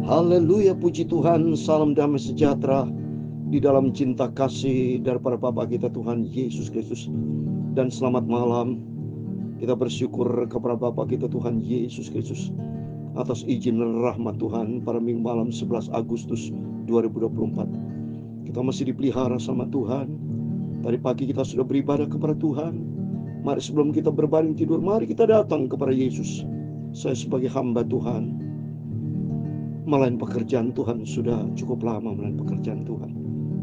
Haleluya, puji Tuhan, salam damai sejahtera di dalam cinta kasih daripada Bapa kita Tuhan Yesus Kristus. Dan selamat malam, kita bersyukur kepada Bapa kita Tuhan Yesus Kristus atas izin dan rahmat Tuhan pada minggu malam 11 Agustus 2024. Kita masih dipelihara sama Tuhan. Tadi pagi kita sudah beribadah kepada Tuhan. Mari sebelum kita berbaring tidur, mari kita datang kepada Yesus. Saya sebagai hamba Tuhan, melayan pekerjaan Tuhan, sudah cukup lama melayan pekerjaan Tuhan.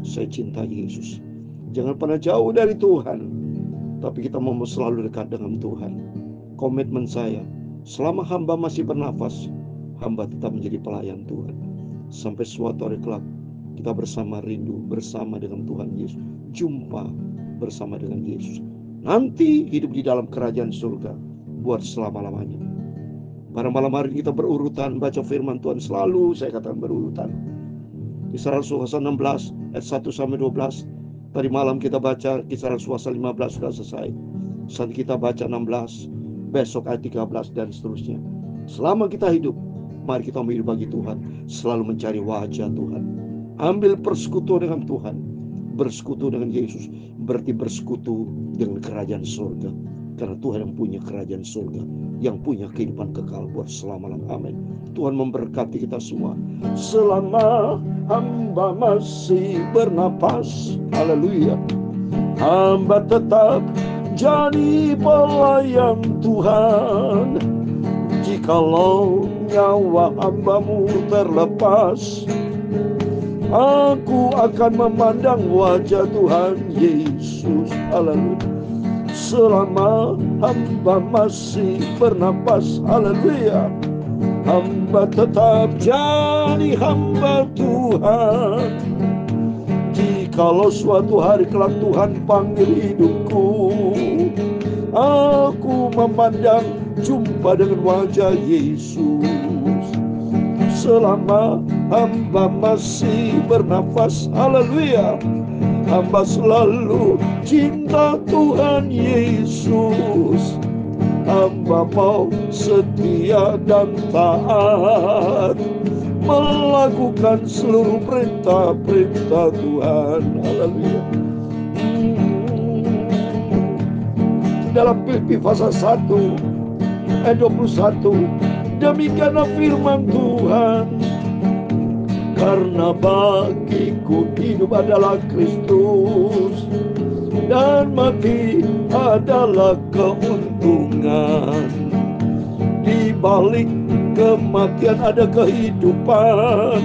Saya cinta Yesus. Jangan pernah jauh dari Tuhan, tapi kita mau selalu dekat dengan Tuhan. Komitmen saya, selama hamba masih bernafas, hamba tetap menjadi pelayan Tuhan. Sampai suatu hari kelak, kita bersama rindu, bersama dengan Tuhan Yesus. Jumpa bersama dengan Yesus. Nanti hidup di dalam kerajaan surga buat selama-lamanya. Pada malam hari kita berurutan baca firman Tuhan, selalu saya katakan berurutan. Kisah Rasul 16 ayat 1 sampai 12. Tadi malam kita baca Kisah Rasul 15 sudah selesai. Saat kita baca 16, besok ayat 13 dan seterusnya. Selama kita hidup, mari kita hidup bagi Tuhan, selalu mencari wajah Tuhan. Ambil persekutuan dengan Tuhan. Bersekutu dengan Yesus berarti bersekutu dengan kerajaan surga. Karena Tuhan yang punya kerajaan surga, yang punya kehidupan kekal buat selama-lamanya. Amin. Tuhan memberkati kita semua. Selama hamba masih bernapas, haleluya, hamba tetap jadi pelayan Tuhan. Jikalau nyawa hambamu terlepas, aku akan memandang wajah Tuhan Yesus. Haleluya. Selama hamba masih bernapas, haleluya, hamba tetap jadi hamba Tuhan. Jikalau suatu hari kelak Tuhan panggil hidupku, aku memandang jumpa dengan wajah Yesus. Selama hamba masih bernafas, haleluya, hamba selalu cinta Tuhan Yesus. Hamba mau setia dan taat, melakukan seluruh perintah-perintah Tuhan. Haleluya. Dalam Filipi pasal 1 ayat 21, demikianlah firman Tuhan. Karena bagiku hidup adalah Kristus, dan mati adalah keuntungan. Di balik kematian ada kehidupan.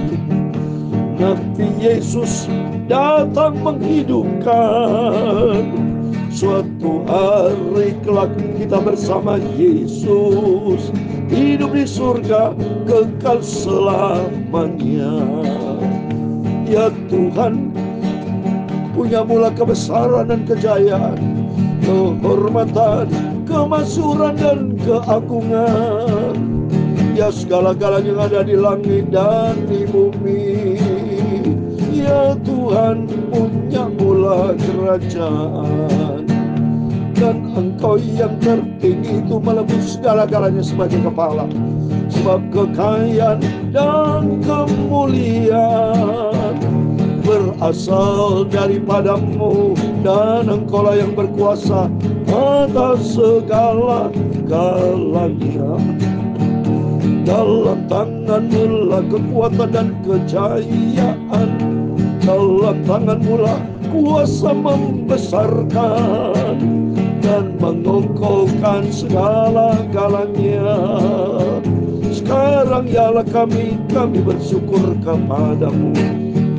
Nanti Yesus datang menghidupkan. Suatu hari kelak kita bersama Yesus, hidup di surga kekal selamanya. Ya Tuhan, punya mula kebesaran dan kejayaan, kehormatan, kemasyhuran dan keagungan. Ya segala-galanya yang ada di langit dan di bumi. Ya Tuhan, punya mula kerajaan, dan Engkau yang tertinggi itu melebus segala-galanya sebagai kepala. Sebab kekayaan dan kemuliaan berasal daripadamu, dan Engkaulah yang berkuasa atas segala-galanya. Dalam tangan-Mu lah kekuatan dan kejayaan, dalam tangan-Mu lah kuasa membesarkan dan mengokohkan segala-galanya. Sekarang ialah kami bersyukur kepadamu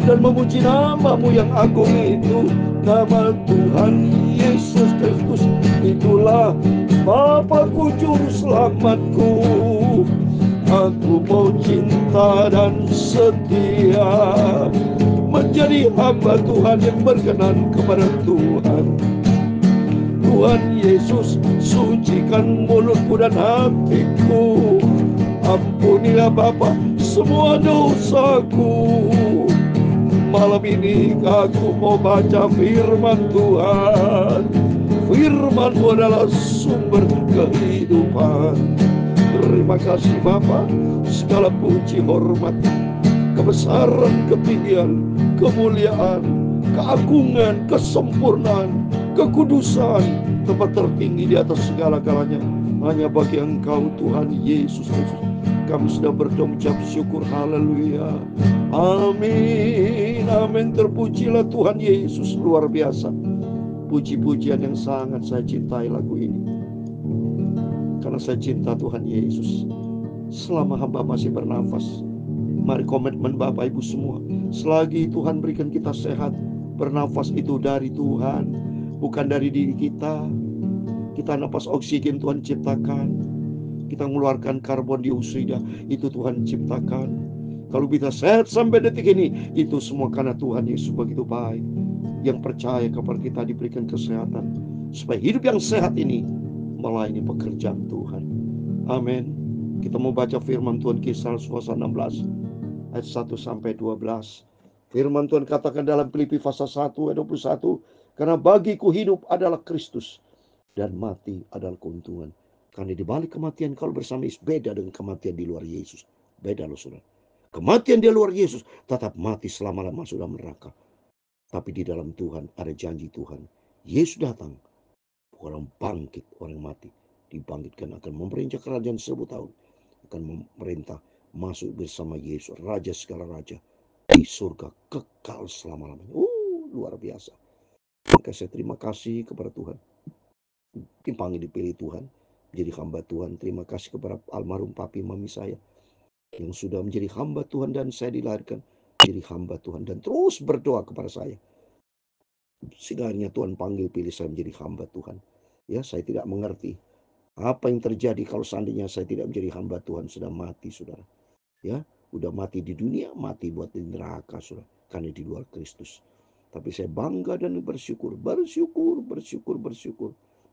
dan memuji nama-Mu yang agung itu, nama Tuhan Yesus Kristus. Itulah Bapa-Ku juru selamatku. Aku mau cinta dan setia, menjadi hamba Tuhan yang berkenan kepada Tuhan. Tuhan Yesus, sucikan mulutku dan hatiku. Ampunilah Bapa semua dosaku. Malam ini aku mau baca firman Tuhan. Firman-Mu adalah sumber kehidupan. Terima kasih Bapa. Segala puji, hormat, kebesaran, ketinggian, kemuliaan, keagungan, kesempurnaan, kekudusan, tempat tertinggi di atas segala-galanya hanya bagi Engkau Tuhan Yesus Kristus. Kami sudah berdoa mengucap syukur. Haleluya. Amin. Amin. Terpujilah Tuhan Yesus. Luar biasa. Puji-pujian yang sangat saya cintai lagu ini. Karena saya cinta Tuhan Yesus. Selama hamba masih bernafas, mari komitmen Bapak Ibu semua. Selagi Tuhan berikan kita sehat, bernafas itu dari Tuhan, bukan dari diri kita. Kita nafas oksigen Tuhan ciptakan. Kita mengeluarkan karbon dioksida, itu Tuhan ciptakan. Kalau kita sehat sampai detik ini, itu semua karena Tuhan Yesus begitu baik. Yang percaya kepada kita diberikan kesehatan, supaya hidup yang sehat ini melayani pekerjaan Tuhan. Amin. Kita mau baca firman Tuhan Kisah 16 ayat 1 sampai 12. Firman Tuhan katakan dalam Filipi pasal 1 ayat 21, karena bagiku hidup adalah Kristus dan mati adalah keuntungan. Karena di balik kematian kalau bersama Yesus beda dengan kematian di luar Yesus. Beda loh saudara. Kematian di luar Yesus tetap mati selama-lamanya sudah neraka. Tapi di dalam Tuhan ada janji Tuhan. Yesus datang, orang bangkit, orang mati dibangkitkan, akan memerintah kerajaan 1000 tahun. Akan memerintah masuk bersama Yesus, Raja segala raja, di surga kekal selama-lamanya. Luar biasa. Maka saya terima kasih kepada Tuhan. Dipanggil dipilih Tuhan, menjadi hamba Tuhan. Terima kasih kepada almarhum papi mami saya yang sudah menjadi hamba Tuhan, dan saya dilahirkan menjadi hamba Tuhan dan terus berdoa kepada saya. Sehingga Tuhan panggil pilih saya menjadi hamba Tuhan. Ya, saya tidak mengerti apa yang terjadi kalau seandainya saya tidak menjadi hamba Tuhan. Sudah mati saudara. Ya, udah mati di dunia, mati buat di neraka saudara, karena di luar Kristus. Tapi saya bangga dan bersyukur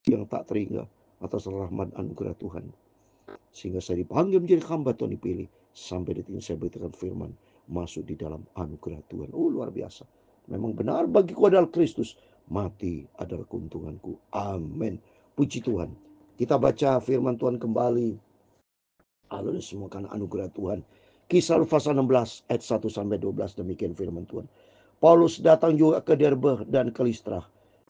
yang tak terhingga atas rahmat anugerah Tuhan. Sehingga saya dipanggil menjadi hamba Tuhan, dipilih sampai detik ini saya beritakan firman masuk di dalam anugerah Tuhan. Luar biasa. Memang benar bagiku adalah Kristus, mati adalah keuntunganku. Amin. Puji Tuhan. Kita baca firman Tuhan kembali. Haleluya, semua karena anugerah Tuhan. Kisah pasal 16 ayat 1 sampai 12, demikian firman Tuhan. Paulus datang juga ke Derbe dan ke Listra.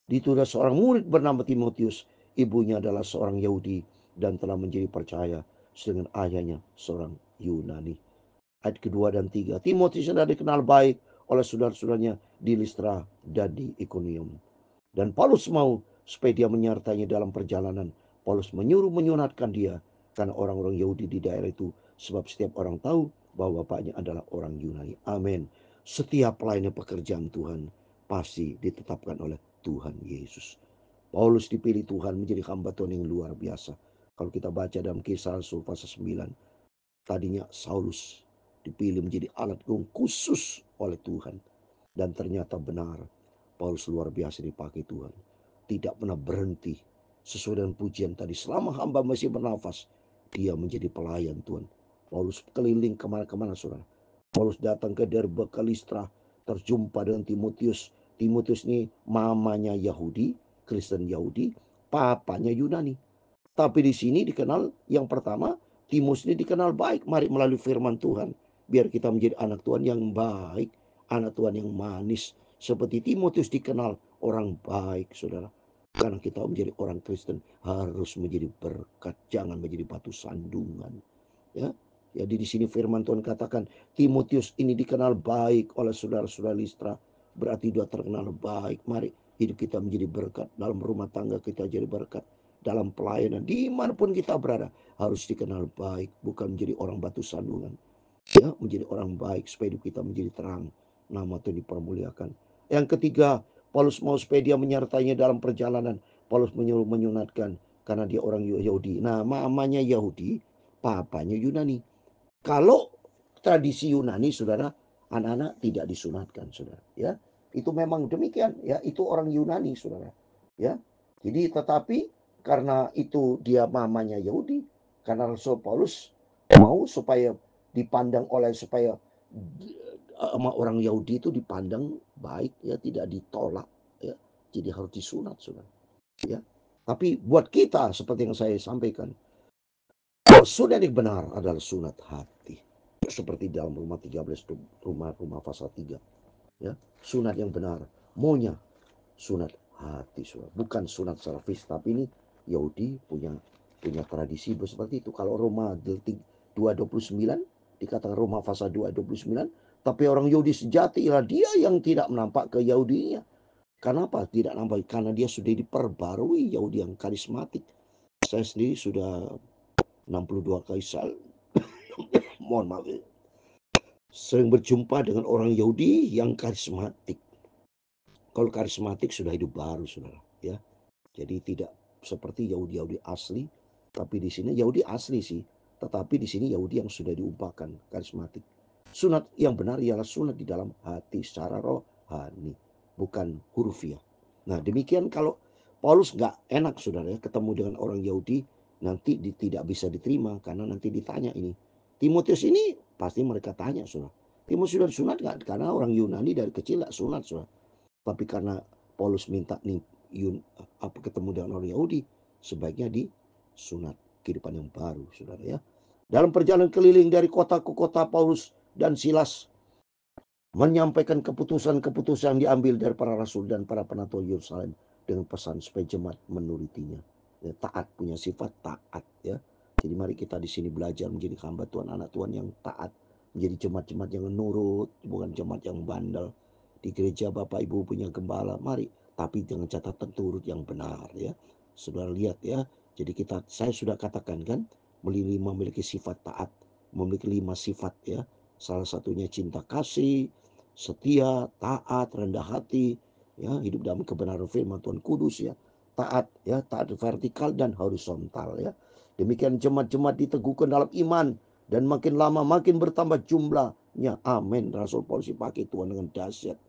Itu ada seorang murid bernama Timotius. Ibunya adalah seorang Yahudi dan telah menjadi percaya, sedangkan ayahnya seorang Yunani. Ayat kedua dan tiga. Timotius sudah dikenal baik oleh saudara-saudaranya di Listra dan di Ikonium. Dan Paulus mau supaya dia menyertainya dalam perjalanan. Paulus menyuruh menyunatkan dia karena orang-orang Yahudi di daerah itu, sebab setiap orang tahu bahwa bapaknya adalah orang Yunani. Amin. Setiap pelayanan pekerjaan Tuhan pasti ditetapkan oleh Tuhan Yesus. Paulus dipilih Tuhan menjadi hamba Tuhan yang luar biasa. Kalau kita baca dalam Kisah Rasul pasal 9, tadinya Saulus dipilih menjadi alat khusus oleh Tuhan. Dan ternyata benar, Paulus luar biasa dipakai Tuhan. Tidak pernah berhenti. Sesuai dengan pujian tadi, selama hamba masih bernafas, dia menjadi pelayan Tuhan. Paulus keliling kemana-kemana saudara. Paulus datang ke Derbe, ke Listra, terjumpa dengan Timotius. Timotius ini mamanya Yahudi, Kristen Yahudi, papanya Yunani. Tapi di sini dikenal yang pertama, Timotius ini dikenal baik. Mari melalui firman Tuhan, biar kita menjadi anak Tuhan yang baik, anak Tuhan yang manis. Seperti Timotius dikenal orang baik, saudara. Karena kita menjadi orang Kristen harus menjadi berkat, jangan menjadi batu sandungan. Ya, jadi di sini firman Tuhan katakan Timotius ini dikenal baik oleh saudara-saudara Listra, berarti dia terkenal baik. Mari hidup kita menjadi berkat, dalam rumah tangga kita jadi berkat, dalam pelayanan dimanapun kita berada harus dikenal baik, bukan menjadi orang batu sandungan. Ya, menjadi orang baik supaya hidup kita menjadi terang, nama Tuhan dipermuliakan. Yang ketiga, Paulus mau supaya dia menyertainya dalam perjalanan. Paulus menyuruh menyunatkan karena dia orang Yahudi. Nah, mamanya Yahudi, papanya Yunani. Kalau tradisi Yunani, saudara, anak-anak tidak disunatkan, saudara. Ya, itu memang demikian. Ya, itu orang Yunani, saudara. Ya, jadi tetapi karena itu dia mamanya Yahudi, karena Rasul Paulus mau supaya dipandang oleh supaya sama orang Yahudi itu dipandang baik, ya, tidak ditolak, ya. Jadi harus disunat, saudara. Ya, tapi buat kita seperti yang saya sampaikan, Sunat yang benar adalah sunat hati. Seperti dalam Roma 13, rumah pasal 3. Ya, sunat yang benar. Maunya sunat hati, saudara. Bukan sunat secara fisik, tapi ini Yahudi punya tradisi seperti itu. Kalau Roma 2:29 dikatakan Roma pasal 2:29, tapi orang Yahudi sejati ialah dia yang tidak menampak ke Yahudinya. Kenapa tidak nampak? Karena dia sudah diperbarui Yahudi yang karismatik. Saya sendiri sudah 62 kali mohon maaf, sering berjumpa dengan orang Yahudi yang karismatik. Kalau karismatik sudah hidup baru, saudara, ya. Jadi tidak seperti Yahudi asli, tapi di sini Yahudi asli sih, tetapi di sini Yahudi yang sudah diumpahkan karismatik. Sunat yang benar ialah sunat di dalam hati secara rohani, bukan hurufiah. Nah, demikian kalau Paulus nggak enak, saudara, ya, ketemu dengan orang Yahudi, nanti tidak bisa diterima karena nanti ditanya ini. Timotius ini pasti mereka tanya, saudara. Timotius sudah sunat nggak? Karena orang Yunani dari kecil nggak sunat, saudara. Tapi karena Paulus minta nih ketemu dengan orang Yahudi, sebaiknya disunat kehidupan yang baru, saudara, ya. Dalam perjalanan keliling dari kota ke kota, Paulus dan Silas menyampaikan keputusan-keputusan yang diambil dari para rasul dan para penatua Yerusalem dengan pesan supaya jemaat menurutinya. Ya, taat, punya sifat taat, ya. Jadi mari kita di sini belajar menjadi hamba Tuhan, anak Tuhan yang taat, menjadi jemaat-jemaat yang nurut, bukan jemaat yang bandel. Di gereja Bapak Ibu punya gembala, mari, tapi dengan catatan turut yang benar, ya. Saudara lihat, ya. Jadi saya sudah katakan kan, memiliki sifat taat, memiliki 5 sifat, ya. Salah satunya cinta kasih, setia, taat, rendah hati, ya, hidup dalam kebenaran firman Tuhan Kudus, ya. Taat, ya, taat vertikal dan horizontal, ya. Demikian jemaat-jemaat diteguhkan dalam iman dan makin lama makin bertambah jumlahnya. Amin. Rasul Paulus dipakai Tuhan dengan dahsyat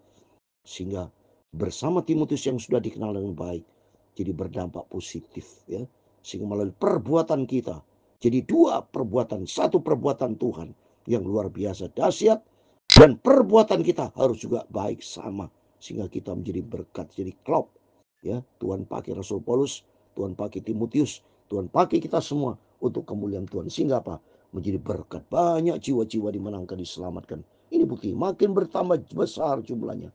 sehingga bersama Timotius yang sudah dikenal dengan baik jadi berdampak positif, ya. Sehingga melalui perbuatan kita jadi 2 perbuatan, 1 perbuatan Tuhan yang luar biasa dahsyat, dan perbuatan kita harus juga baik sama sehingga kita menjadi berkat, jadi klop, ya. Tuhan pakai Rasul Paulus, Tuhan pakai Timotius, Tuhan pakai kita semua untuk kemuliaan Tuhan, sehingga apa? Menjadi berkat, banyak jiwa-jiwa dimenangkan, diselamatkan. Ini bukti makin bertambah besar jumlahnya.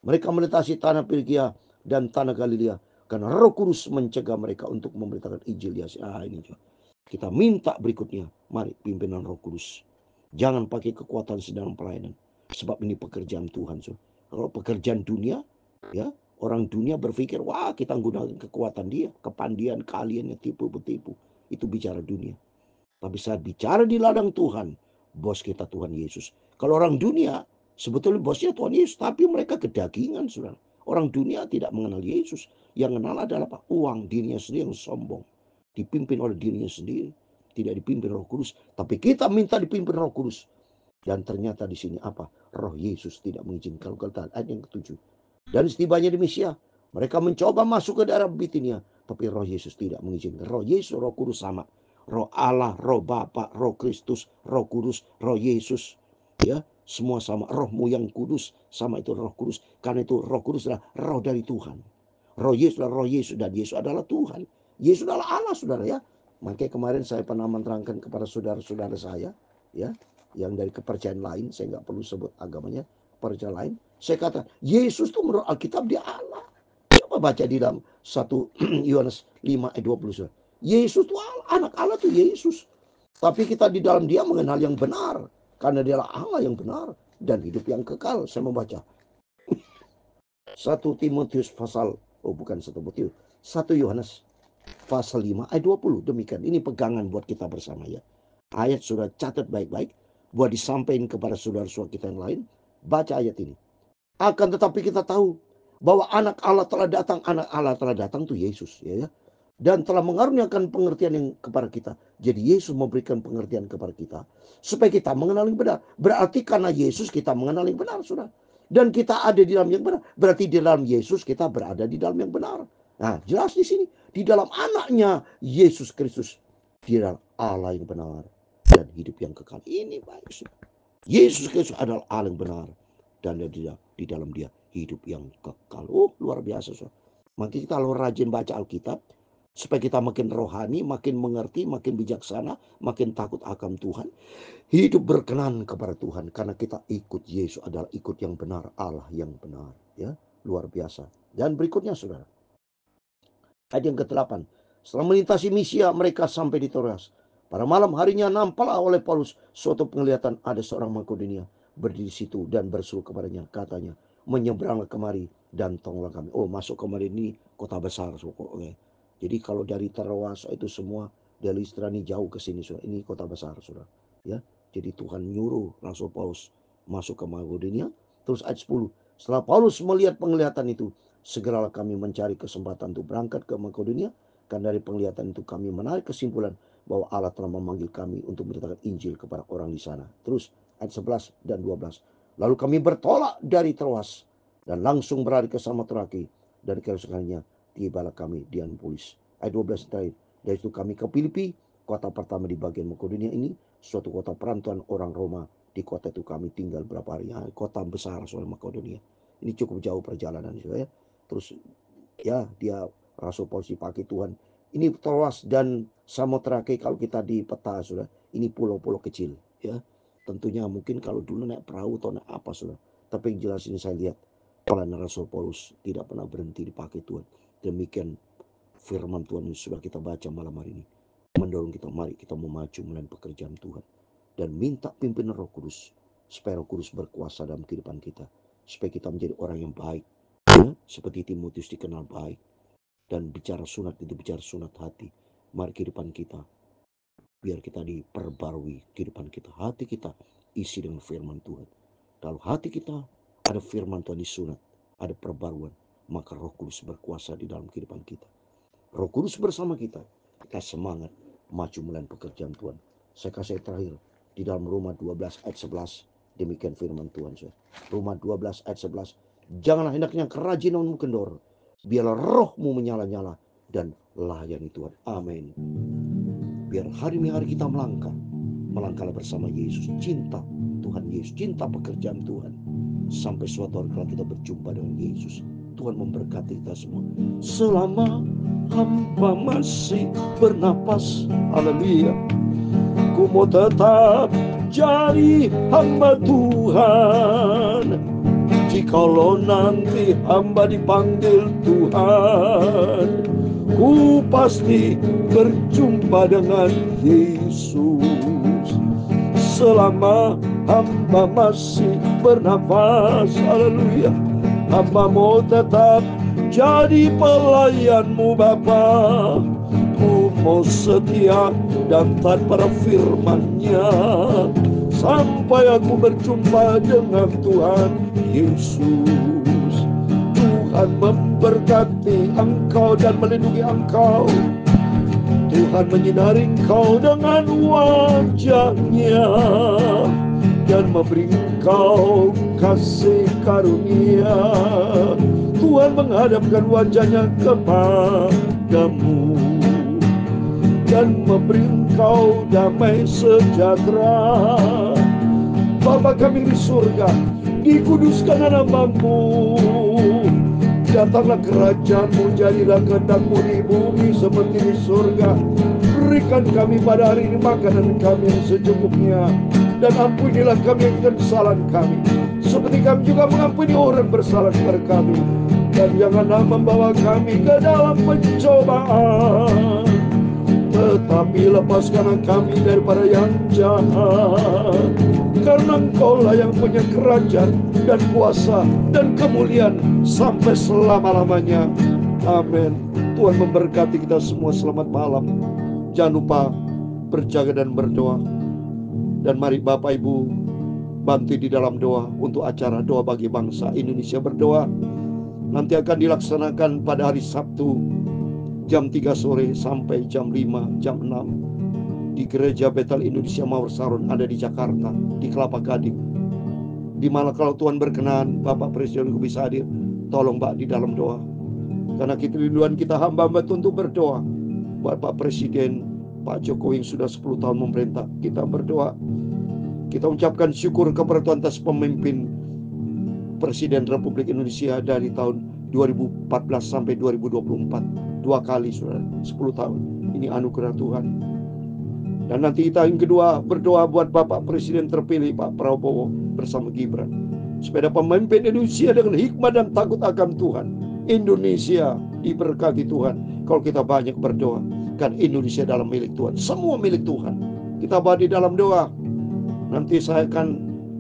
Mereka melintasi tanah Frigia dan tanah Galilea karena Roh Kudus mencegah mereka untuk memberitakan Injil. Ini juga kita minta berikutnya, mari pimpinan Roh Kudus. Jangan pakai kekuatan sedang pelayanan, sebab ini pekerjaan Tuhan. Kalau pekerjaan dunia, ya, orang dunia berpikir, wah, kita gunakan kekuatan dia, kepandian kalian yang tipu-tipu. Itu bicara dunia. Tapi saat bicara di ladang Tuhan, bos kita Tuhan Yesus. Kalau orang dunia, sebetulnya bosnya Tuhan Yesus, tapi mereka kedagingan, saudara. Orang dunia tidak mengenal Yesus. Yang kenal adalah apa? Uang, dirinya sendiri yang sombong. Dipimpin oleh dirinya sendiri. Tidak dipimpin Roh Kudus. Tapi kita minta dipimpin Roh Kudus. Dan ternyata di sini apa? Roh Yesus tidak mengizinkan. Ayat yang ke-7. Dan setibanya di Misia, mereka mencoba masuk ke daerah Bitinia, tapi Roh Yesus tidak mengizinkan. Roh Yesus, Roh Kudus sama. Roh Allah, Roh Bapa, Roh Kristus, Roh Kudus, Roh Yesus, ya, semua sama. Rohmu yang kudus sama, itu Roh Kudus. Karena itu Roh Kudus adalah roh dari Tuhan. Roh Yesus adalah Roh Yesus, dan Yesus adalah Tuhan. Yesus adalah Allah, saudara, ya. Makanya kemarin saya pernah menerangkan kepada saudara-saudara saya, ya, yang dari kepercayaan lain, saya nggak perlu sebut agamanya, percaya lain. Saya kata, Yesus itu menurut Alkitab dia Allah. Coba baca di dalam 1 Yohanes 5 ayat 20. Yesus itu Allah, anak Allah itu Yesus. Tapi kita di dalam dia mengenal yang benar. Karena dialah Allah yang benar dan hidup yang kekal. Saya membaca 1 Timotius pasal, bukan 1 Timotius, 1 Yohanes pasal 5 ayat 20. Demikian, ini pegangan buat kita bersama, ya. Ayat sudah catat baik-baik, buat disampaikan kepada saudara-saudara kita yang lain. Baca ayat ini. Akan tetapi kita tahu bahwa anak Allah telah datang tuh Yesus, ya. Dan telah mengaruniakan pengertian yang kepada kita. Jadi Yesus memberikan pengertian kepada kita supaya kita mengenal yang benar. Berarti karena Yesus kita mengenal yang benar, saudara. Dan kita ada di dalam yang benar. Berarti di dalam Yesus kita berada di dalam yang benar. Nah, jelas di sini, di dalam anaknya Yesus Kristus, di dalam Allah yang benar dan hidup yang kekal. Ini baik, saudara. Yesus Kristus adalah Allah yang benar, dan di dalam dia hidup yang kekal. Luar biasa, saudara. Maka kita kalau rajin baca Alkitab, supaya kita makin rohani, makin mengerti, makin bijaksana, makin takut akan Tuhan. Hidup berkenan kepada Tuhan karena kita ikut Yesus adalah ikut yang benar, Allah yang benar, ya. Luar biasa. Dan berikutnya Saudara, ayat yang ke-8. Setelah melintasi Misia, mereka sampai di Troas. Pada malam harinya nampaklah oleh Paulus suatu penglihatan, ada seorang Makedonia berdiri di situ dan berseru kepadanya, katanya, menyeberanglah kemari dan tolonglah kami. Oh, masuk kemari, ini kota besar. Oke. Jadi kalau dari Troas itu semua dari Listra ini jauh ke sini, Saudara. Ini kota besar, Saudara. Ya. Jadi Tuhan nyuruh Rasul Paulus masuk ke Makedonia. Terus ayat 10. Setelah Paulus melihat penglihatan itu, segeralah kami mencari kesempatan untuk berangkat ke Makedonia. Karena dari penglihatan itu kami menarik kesimpulan bahwa Allah telah memanggil kami untuk memberitakan Injil kepada orang di sana. Terus ayat 11 dan 12. Lalu kami bertolak dari Troas dan langsung berlari ke Samotrake, dan keesokannya tibalah kami di Ampolis. Ayat 12 terakhir. Dari itu kami ke Filipi, kota pertama di bagian Makedonia ini, suatu kota perantauan orang Roma. Di kota itu kami tinggal berapa hari. Kota besar soal Makedonia. Ini cukup jauh perjalanan, ya. Terus ya dia Rasul Paulus dipakai Tuhan. Ini Troas dan Samotrake kalau kita di peta, Saudara, ini pulau-pulau kecil, ya. Tentunya mungkin kalau dulu naik perahu atau naik apa, Saudara. Tapi yang jelas ini saya lihat pelayanan Rasul Paulus tidak pernah berhenti dipakai Tuhan. Demikian firman Tuhan yang sudah kita baca malam hari ini mendorong kita, mari kita memacu melayani pekerjaan Tuhan dan minta pimpinan Roh Kudus supaya Roh Kudus berkuasa dalam kehidupan kita, supaya kita menjadi orang yang baik, ya, seperti Timotius dikenal baik. Dan bicara sunat itu bicara sunat hati. Mari kehidupan kita, biar kita diperbarui kehidupan kita. Hati kita isi dengan firman Tuhan. Kalau hati kita ada firman Tuhan disunat, ada perbaruan, maka Roh Kudus berkuasa di dalam kehidupan kita. Roh Kudus bersama kita, kita semangat maju melayani pekerjaan Tuhan. Saya kasih terakhir di dalam Roma 12 ayat 11. Demikian firman Tuhan. Roma 12 ayat 11. Janganlah hendaknya kerajinan kendor, biarlah rohmu menyala-nyala dan layani Tuhan. Amin. Biar hari ini hari kita melangkahlah bersama Yesus. Cinta Tuhan Yesus, cinta pekerjaan Tuhan. Sampai suatu hari kalau kita berjumpa dengan Yesus, Tuhan memberkati kita semua. Selama hamba masih bernapas, haleluya, ku mau tetap jadi hamba Tuhan. Jikalau nanti hamba dipanggil Tuhan, ku pasti berjumpa dengan Yesus. Selama hamba masih bernafas, haleluya, hamba mau tetap jadi pelayanmu Bapa. Ku mau setia dan taat pada firman-Nya sampai aku berjumpa dengan Tuhan Yesus. Tuhan memberkati engkau dan melindungi engkau. Tuhan menyinari engkau dengan wajah-Nya dan memberi engkau kasih karunia. Tuhan menghadapkan wajah-Nya kepadamu dan memberi engkau damai sejahtera. Bapa kami di surga, dikuduskan namamu. Datanglah kerajaan-Mu, jadilah kehendak-Mu di bumi seperti di surga. Berikan kami pada hari ini makanan kami yang secukupnya, dan ampunilah kami akan kesalahan kami, seperti kami juga mengampuni orang bersalah kepada kami. Dan janganlah membawa kami ke dalam pencobaan, tetapi lepaskanlah kami daripada yang jahat. Karena Engkaulah yang punya kerajaan dan kuasa dan kemuliaan sampai selama-lamanya. Amin. Tuhan memberkati kita semua. Selamat malam. Jangan lupa berjaga dan berdoa. Dan mari Bapak Ibu bantu di dalam doa untuk acara doa bagi bangsa Indonesia berdoa. Nanti akan dilaksanakan pada hari Sabtu jam 3 sore sampai jam 5, jam 6 di Gereja Betel Indonesia Mawar Sarun, ada di Jakarta, di Kelapa Gading. Di mana kalau Tuhan berkenan, Bapak Presiden bisa hadir. Tolong Pak di dalam doa. Karena kerinduan kita hamba-hamba untuk berdoa. Bapak Presiden Pak Jokowi yang sudah 10 tahun memerintah, kita berdoa. Kita ucapkan syukur kepada Tuhan atas pemimpin Presiden Republik Indonesia dari tahun 2014 sampai 2024. 2 kali saudara, 10 tahun. Ini anugerah Tuhan. Dan nanti kita yang kedua berdoa buat Bapak Presiden terpilih Pak Prabowo bersama Gibran, supaya dapat memimpin Indonesia dengan hikmah dan takut akan Tuhan. Indonesia diberkati Tuhan. Kalau kita banyak berdoa, kan Indonesia dalam milik Tuhan, semua milik Tuhan. Kita badi dalam doa. Nanti saya akan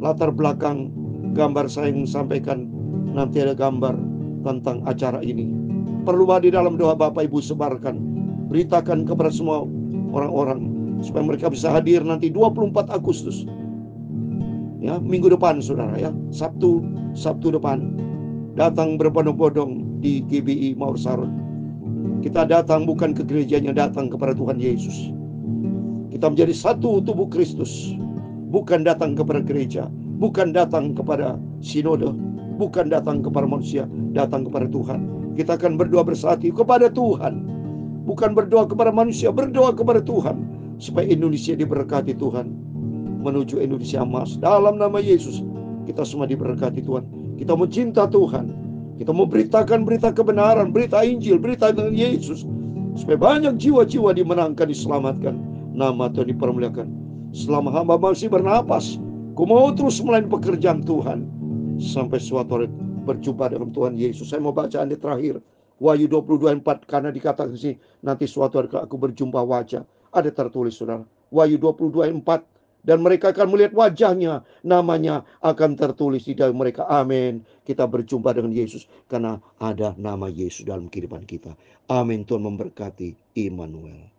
latar belakang gambar saya yang sampaikan. Nanti ada gambar tentang acara ini. Perlu badi dalam doa, Bapak Ibu sebarkan, beritakan kepada semua orang-orang supaya mereka bisa hadir nanti 24 Agustus. Ya, minggu depan saudara ya, Sabtu depan. Datang berbondong-bondong di GBI Mawar Sarun. Kita datang bukan ke gerejanya, datang kepada Tuhan Yesus. Kita menjadi satu tubuh Kristus. Bukan datang kepada gereja, bukan datang kepada sinode, bukan datang kepada manusia, datang kepada Tuhan. Kita akan berdoa bersatu kepada Tuhan. Bukan berdoa kepada manusia, berdoa kepada Tuhan. Supaya Indonesia diberkati Tuhan. Menuju Indonesia emas. Dalam nama Yesus, kita semua diberkati Tuhan. Kita mau cinta Tuhan. Kita mau beritakan berita kebenaran, berita Injil, berita tentang Yesus. Supaya banyak jiwa-jiwa dimenangkan, diselamatkan. Nama Tuhan dipermuliakan. Selama hamba masih bernapas, ku mau terus melayani pekerjaan Tuhan. Sampai suatu hari berjumpa dengan Tuhan Yesus. Saya mau baca ayat terakhir. Wahyu 22:4. Karena dikatakan di sini, nanti suatu hari aku berjumpa wajah. Ada tertulis saudara. Wahyu 22:4. Dan mereka akan melihat wajahnya. Namanya akan tertulis di dalam mereka. Amin. Kita berjumpa dengan Yesus. Karena ada nama Yesus dalam kehidupan kita. Amin. Tuhan memberkati. Immanuel.